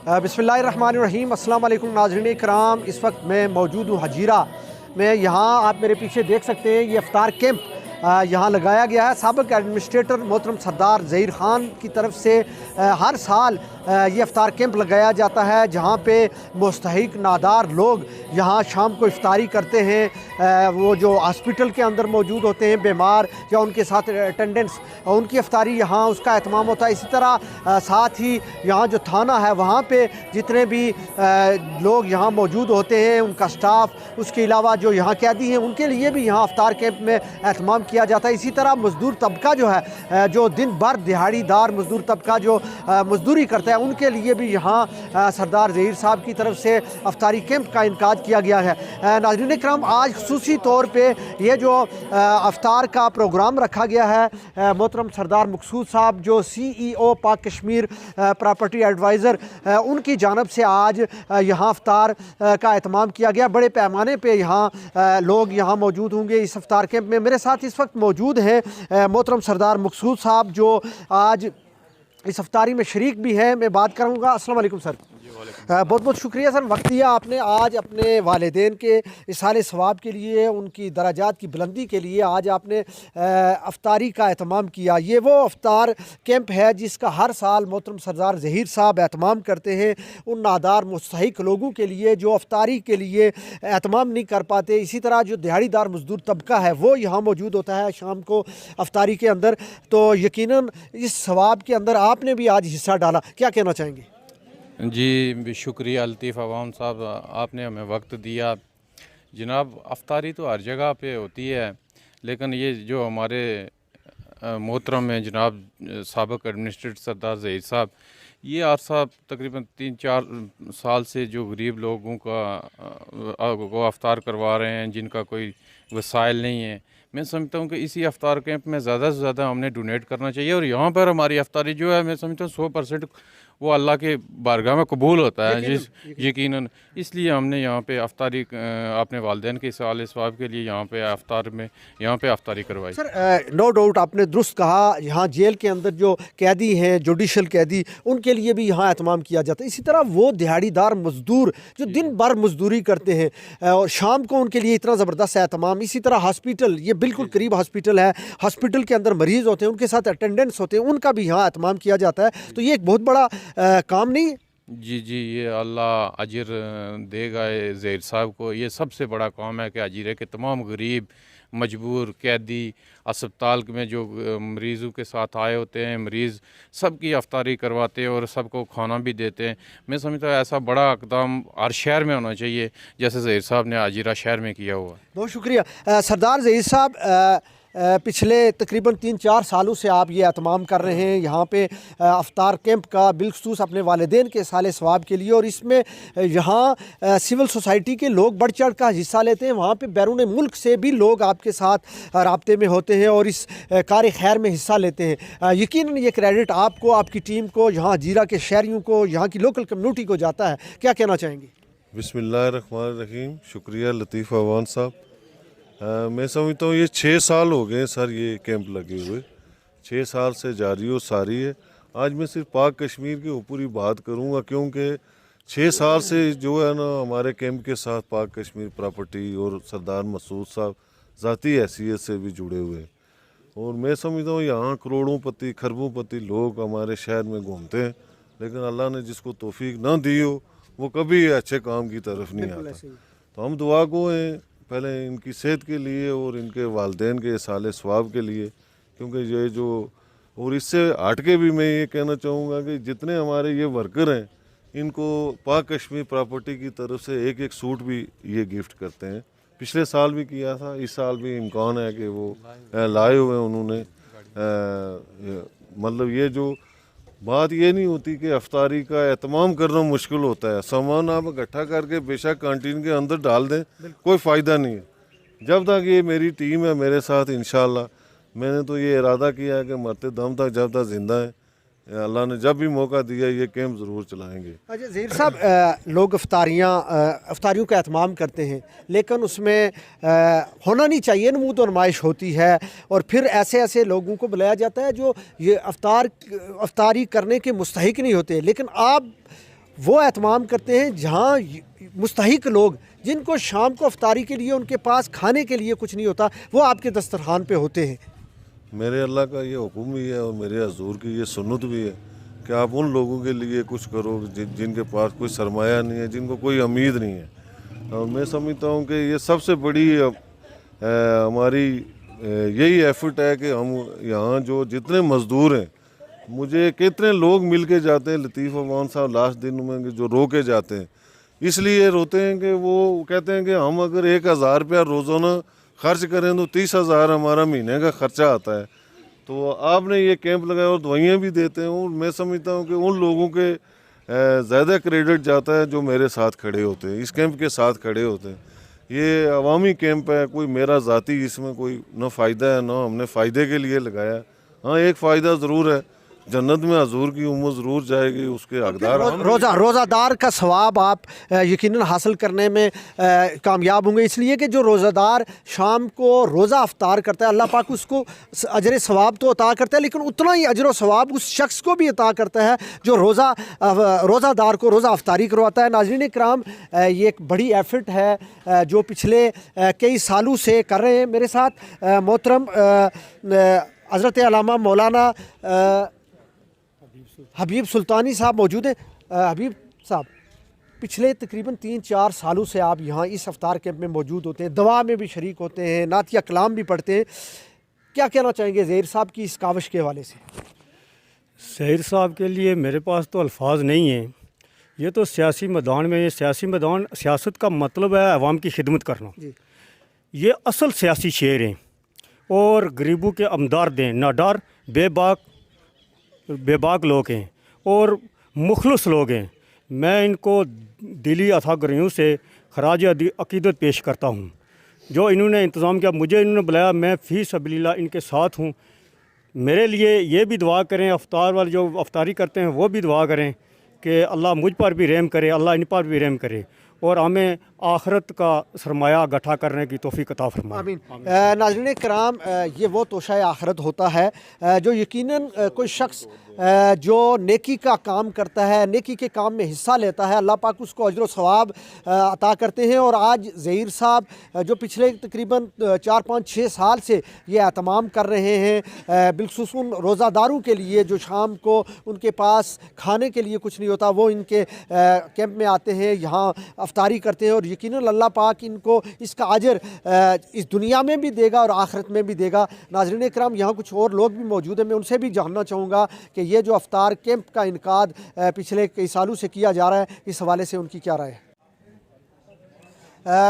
बिस्मिल्लाहिर्रहमानिर्रहीम। अस्सलाम वालेकुम नाज़रीन इकराम। इस वक्त मैं मौजूद हूँ हजीरा में। यहाँ आप मेरे पीछे देख सकते हैं ये इफ्तार कैंप यहाँ लगाया गया है। साबिक़ एडमिनिस्ट्रेटर मोहतरम सरदार ज़हीर ख़ान की तरफ से हर साल ये इफ्तार कैंप लगाया जाता है, जहाँ पे मुस्तहिक नादार लोग यहाँ शाम को इफ्तारी करते हैं। वो जो हॉस्पिटल के अंदर मौजूद होते हैं बीमार या उनके साथ अटेंडेंट्स, उनकी इफ्तारी यहाँ उसका एहतमाम होता है। इसी तरह साथ ही यहाँ जो थाना है वहाँ पे जितने भी लोग यहाँ मौजूद होते हैं, उनका स्टाफ, उसके अलावा जो यहाँ कैदी हैं, उनके लिए भी यहाँ इफ्तार कैंप में एहतमाम किया जाता है। इसी तरह मज़दूर तबका जो है, जो दिन भर दिहाड़ीदार मज़दूर तबका जो मज़दूरी करता है, उनके लिए भी यहाँ सरदार ज़हीर साहब की तरफ से इफ्तारी कैंप का इनकाद किया गया है। नाज़रीन इकराम, आज ख़ुसूसी तौर पे ये जो इफ्तार का प्रोग्राम रखा गया है, मोहतरम सरदार मकसूद साहब जो CEO पाक कश्मीर प्रॉपर्टी एडवाइज़र, उनकी जानब से आज यहाँ इफ्तार का एहतमाम किया गया। बड़े पैमाने पे यहाँ लोग यहाँ मौजूद होंगे इस इफ्तार कैंप में। मेरे साथ इस वक्त मौजूद हैं मोहतरम सरदार मकसूद साहब जो आज इस इफ्तारी में शरीक भी है। मैं बात करूँगा। अस्सलाम वालेकुम सर। बहुत बहुत शुक्रिया सर, वक्त दिया आपने। आज अपने वालिदैन के इसाले सवाब के लिए, उनकी दराजात की बुलंदी के लिए आज आपने इफ्तारी का एहतमाम किया। ये वो इफ्तार कैंप है जिसका हर साल मोहतरम सरदार ज़हीर साहब एहतमाम करते हैं उन नादार मुस्तहिक लोगों के लिए जो इफ्तारी के लिए एहतमाम नहीं कर पाते। इसी तरह जो दिहाड़ीदार मज़दूर तबका है वो यहाँ मौजूद होता है शाम को इफ्तारी के अंदर। तो यकीनन इस सवाब के अंदर आपने भी आज हिस्सा डाला, क्या कहना चाहेंगे? जी शुक्रिया लतीफ़ अवाम साहब, आपने हमें वक्त दिया। जनाब, अफ्तारी तो हर जगह पे होती है, लेकिन ये जो हमारे मोहतरम हैं जनाब साबिक़ एडमिनिस्ट्रेटर सरदार ज़हीर साहब, ये अरसा तकरीबन 3-4 साल से जो गरीब लोगों को अफ्तार करवा रहे हैं, जिनका कोई वसाइल नहीं है, मैं समझता हूँ कि इसी अफ्तार कैंप में ज़्यादा से ज़्यादा हमने डोनेट करना चाहिए। और यहाँ पर हमारी अफ्तारी जो है, मैं समझता हूँ 100% वो अल्लाह के बारगाह में कबूल होता है यकीनन। इसलिए हमने यहाँ पे अफ्तारी अपने वालिदैन के इसाले सवाब के लिए यहाँ पे अफ्तारी करवाई। सर नो डाउट आपने दुरुस्त कहा, यहाँ जेल के अंदर जो कैदी हैं, जुडिशल कैदी, उनके लिए भी यहाँ एहतमाम किया जाता है। इसी तरह वो दिहाड़ीदार मजदूर जो दिन भर मजदूरी करते हैं और शाम को उनके लिए इतना ज़बरदस्त एहतमाम। इसी तरह हॉस्पिटल, ये बिल्कुल करीब हॉस्पिटल है, हॉस्पिटल के अंदर मरीज़ होते हैं, उनके साथ अटेंडेंट्स होते हैं, उनका भी यहाँ एहतमाम किया जाता है। तो ये एक बहुत बड़ा काम नहीं है? जी, ये अल्लाह अजर देगा ज़हीर साहब को। ये सबसे बड़ा काम है कि अजीरे के तमाम गरीब मजबूर कैदी अस्पताल में जो मरीज़ों के साथ आए होते हैं, मरीज़ सबकी अफ्तारी करवाते हैं और सबको खाना भी देते हैं। मैं समझता हूँ ऐसा बड़ा इक़दाम हर शहर में होना चाहिए, जैसे ज़हीर साहब ने अजीरा शहर में किया हुआ। बहुत शुक्रिया सरदार ज़हीर साहब। पिछले तकरीबन 3-4 सालों से आप ये एहतमाम कर रहे हैं यहाँ पे इफ्तार कैंप का, बिलखुसूस अपने वालिदैन के साले सवाब के लिए। और इसमें यहाँ सिविल सोसाइटी के लोग बढ़ चढ़ का हिस्सा लेते हैं। वहाँ पे बैरून मुल्क से भी लोग आपके साथ राब्ते में होते हैं और इस कार खैर में हिस्सा लेते हैं। यकीनन ये क्रेडिट आपको, आपकी टीम को, यहाँ जीरा के शहरियों को, यहाँ की लोकल कम्यूनिटी को जाता है। क्या कहना चाहेंगे? बिस्मिल्लाहिर्रहमानिर्रहीम। शुक्रिया लतीफ़ अवान साहब। मैं समझता हूँ ये 6 साल हो गए सर ये कैंप लगे हुए, 6 साल से जारी और सारी है। आज मैं सिर्फ पाक कश्मीर के ऊपर ही बात करूँगा, क्योंकि 6 साल से जो है ना हमारे कैंप के साथ पाक कश्मीर प्रॉपर्टी और सरदार मसूद साहब ज़ाती हैसियत से भी जुड़े हुए हैं। और मैं समझता हूँ यहाँ करोड़ों पति खरबों पति लोग हमारे शहर में घूमते हैं, लेकिन अल्लाह ने जिसको तौफीक ना दी हो वो कभी अच्छे काम की तरफ नहीं आता। तो हम दुआ गो हैं पहले इनकी सेहत के लिए और इनके वालिदैन के इसाले सवाब के लिए, क्योंकि ये जो, और इससे हट के भी मैं ये कहना चाहूँगा कि जितने हमारे ये वर्कर हैं इनको पाक कश्मीर प्रॉपर्टी की तरफ से एक सूट भी ये गिफ्ट करते हैं। पिछले साल भी किया था, इस साल भी इम्कान है कि वो लाए हुए हैं उन्होंने। मतलब ये जो बात ये नहीं होती कि अफ्तारी का एहतमाम करना मुश्किल होता है, सामान आप इकट्ठा करके बेशक कैंटीन के अंदर डाल दें, कोई फ़ायदा नहीं है। जब तक ये मेरी टीम है मेरे साथ, इंशाल्लाह मैंने तो ये इरादा किया है कि मरते दम तक जब तक ज़िंदा है, अल्लाह ने जब भी मौका दिया ये कैंप ज़रूर चलाएँगे। अच्छा ज़हीर साहब, लोग इफ्तारियों का एहतमाम करते हैं, लेकिन उसमें होना नहीं चाहिए, नमूद और नुमाइश होती है और फिर ऐसे लोगों को बुलाया जाता है जो ये इफ्तारी करने के मुस्तहिक नहीं होते, लेकिन आप वो एहतमाम करते हैं जहाँ मुस्तहिक लोग, जिनको शाम को अफ्तारी के लिए उनके पास खाने के लिए कुछ नहीं होता, वो आपके दस्तरखान पे होते हैं। मेरे अल्लाह का ये हुक्म भी है और मेरे हजूर की ये सुन्नत भी है कि आप उन लोगों के लिए कुछ करो जिनके पास कोई सरमाया नहीं है, जिनको कोई उम्मीद नहीं है। और मैं समझता हूँ कि ये सबसे बड़ी हमारी यही एफर्ट है कि हम यहाँ जो जितने मज़दूर हैं, मुझे कितने लोग मिल के जाते हैं लतीफ़ अवान साहब लास्ट दिन में जो रो के जाते हैं, इसलिए रोते हैं कि वो कहते हैं कि हम अगर 1000 रुपया रोज़ाना खर्च करें तो 30,000 हमारा महीने का खर्चा आता है। तो आपने ये कैंप लगाया और दवाइयाँ भी देते हैं, और मैं समझता हूँ कि उन लोगों के ज़्यादा क्रेडिट जाता है जो मेरे साथ खड़े होते हैं, इस कैंप के साथ खड़े होते हैं। ये अवामी कैंप है, कोई मेरा ज़ाती इसमें कोई ना फ़ायदा है ना हमने फ़ायदे के लिए लगाया। हाँ, एक फ़ायदा ज़रूर है, जन्नत में हजूर की उम्र ज़रूर जाएगी, उसके हकदार रोज़ादार का सवाब आप यकीनन हासिल करने में कामयाब होंगे, इसलिए कि जो रोज़ादार शाम को रोज़ा अफ्तार करता है, अल्लाह पाक उसको अजर सवाब तो अता करता है, लेकिन उतना ही अजर सवाब उस शख्स को भी अता करता है जो रोज़ादार को रोज़ा अफ्तारी करवाता है। नाज़रीन इकराम, ये एक बड़ी एफर्ट है जो पिछले कई सालों से कर रहे हैं। मेरे साथ मोहतरम हज़रत अल्लामा मौलाना हबीब सुल्तानी साहब मौजूद हैं। हबीब साहब, पिछले तकरीबन 3-4 सालों से आप यहाँ इस अफ्तार कैंप में मौजूद होते हैं, दवा में भी शरीक होते हैं, नातिया कलाम भी पढ़ते हैं, क्या कहना चाहेंगे ज़हीर साहब की इस काविश के हवाले से? ज़हीर साहब के लिए मेरे पास तो अल्फाज नहीं हैं। ये तो सियासी मैदान में, सियासी मैदान, सियासत का मतलब है अवाम की खिदमत करना। ये असल सियासी शेर हैं और गरीबों के अमदार हैं, नाडार बेबाक लोग हैं और मुखलस लोग हैं। मैं इनको दिली अथागरियों से खराज अकीदत पेश करता हूँ। जो इन्होंने इंतज़ाम किया, मुझे इन्होंने बुलाया, मैं फ़ी सबीलिल्लाह इनके साथ हूँ। मेरे लिए ये भी दुआ करें, अफ्तार वाले जो अफ्तारी करते हैं वो भी दुआ करें कि अल्लाह मुझ पर भी रहम करे, अल्लाह इन पर भी रहम करे और हमें आखिरत का सरमाया गठा करने की तौफीक अता फरमाए। आमीन। नाज़रीन कराम, ये वो तोशा आखिरत होता है जो यकीनन कोई शख्स जो नेकी का काम करता है, नेकी के काम में हिस्सा लेता है, अल्लाह पाक उसको अजर सवाब अता करते हैं। और आज ज़हीर साहब जो पिछले तकरीबन 4-5-6 साल से ये एहतमाम कर रहे हैं, बिलखुसूस रोज़ादारों के लिए जो शाम को उनके पास खाने के लिए कुछ नहीं होता, वो इनके कैंप में आते हैं, यहाँ अफ्तारी करते हैं और यकीनन अल्लाह पाक इनको इसका अजर इस दुनिया में भी देगा और आखिरत में भी देगा। नाज़रीन कराम, यहाँ कुछ और लोग भी मौजूद हैं, मैं उनसे भी जानना चाहूँगा कि ये जो अफ्तार कैंप का इनकाद पिछले कई सालों से किया जा रहा है, इस हवाले से उनकी क्या राय है।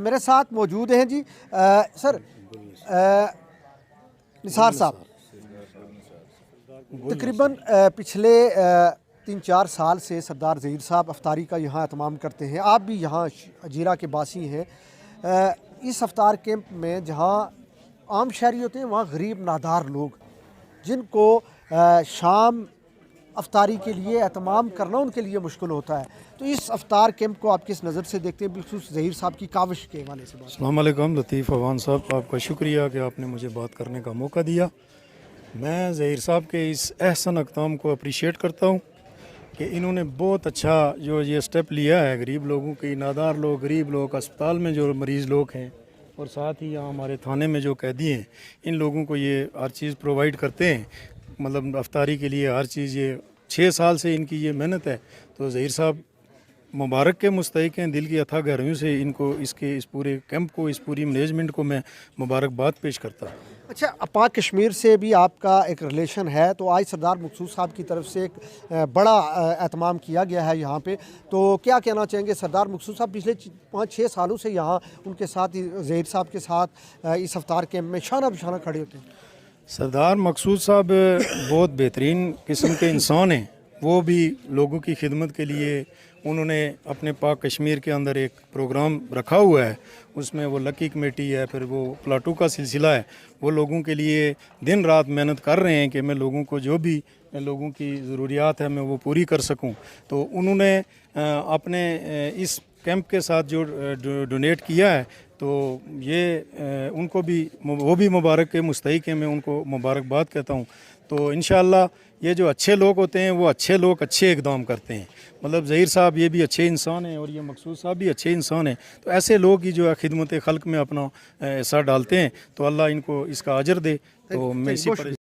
मेरे साथ मौजूद हैं जी सर निसार साहब। तकरीबन पिछले 3-4 साल से सरदार ज़हीर साहब अफ्तारी का यहाँ एहतमाम करते हैं। आप भी यहाँ हजीरा के बासी हैं। इस अफ्तार कैंप में जहाँ आम शहरी होते हैं, वहाँ गरीब नादार लोग जिनको शाम अफ्तारी के लिए एहतमाम करना उनके लिए मुश्किल होता है, तो इस अफ्तार कैंप को आप किस नज़र से देखते हैं, बिल्कुल ज़हीर साहब की काविश के हवाले से? अस्सलाम वालेकुम लतीफ़ अवान साहब, आपका शुक्रिया कि आपने मुझे बात करने का मौका दिया। मैं ज़हीर साहब के इस एहसन इक़दाम को अप्रिशिएट करता हूँ कि इन्होंने बहुत अच्छा जो ये स्टेप लिया है, गरीब लोगों की, नादार लोग, गरीब लोग, अस्पताल में जो मरीज़ लोग हैं और साथ ही यहाँ हमारे थाने में जो कैदी हैं, इन लोगों को ये हर चीज़ प्रोवाइड करते हैं। मतलब अफ्तारी के लिए हर चीज़, ये 6 साल से इनकी ये मेहनत है। तो ज़हीर साहब मुबारक के मुस्तहिक हैं, दिल की अथाह गहराइयों से इनको, इसके इस पूरे कैंप को, इस पूरी मैनेजमेंट को मैं मुबारकबाद पेश करता हूँ। अच्छा, पाक कश्मीर से भी आपका एक रिलेशन है, तो आज सरदार मकसूद साहब की तरफ से एक बड़ा एहतमाम किया गया है यहाँ पे, तो क्या कहना चाहेंगे? सरदार मकसूद साहब पिछले 5-6 सालों से यहाँ उनके साथ, ज़हीर साहब के साथ इस अफ्तार कैंप में शाना बशाना खड़े होते हैं। सरदार मकसूद साहब बहुत बेहतरीन किस्म के इंसान हैं। वो भी लोगों की खिदमत के लिए उन्होंने अपने पाक कश्मीर के अंदर एक प्रोग्राम रखा हुआ है, उसमें वो लकी कमेटी है, फिर वो प्लाटू का सिलसिला है, वो लोगों के लिए दिन रात मेहनत कर रहे हैं कि मैं लोगों को जो भी लोगों की ज़रूरियात है मैं वो पूरी कर सकूं। तो उन्होंने अपने इस कैंप के साथ जो डोनेट किया है, तो ये उनको भी वो भी मुबारक के मुस्तहिक हैं, मैं उनको मुबारकबाद कहता हूँ। तो इंशाअल्लाह ये जो अच्छे लोग होते हैं वो अच्छे लोग अच्छे इक़दाम करते हैं। मतलब ज़हीर साहब ये भी अच्छे इंसान हैं और ये मकसूद साहब भी अच्छे इंसान हैं। तो ऐसे लोग ही जो है खिदमत खल्क में अपना हिस्सा डालते हैं, तो अल्लाह इनको इसका अजर दे। तो मैं इसी पर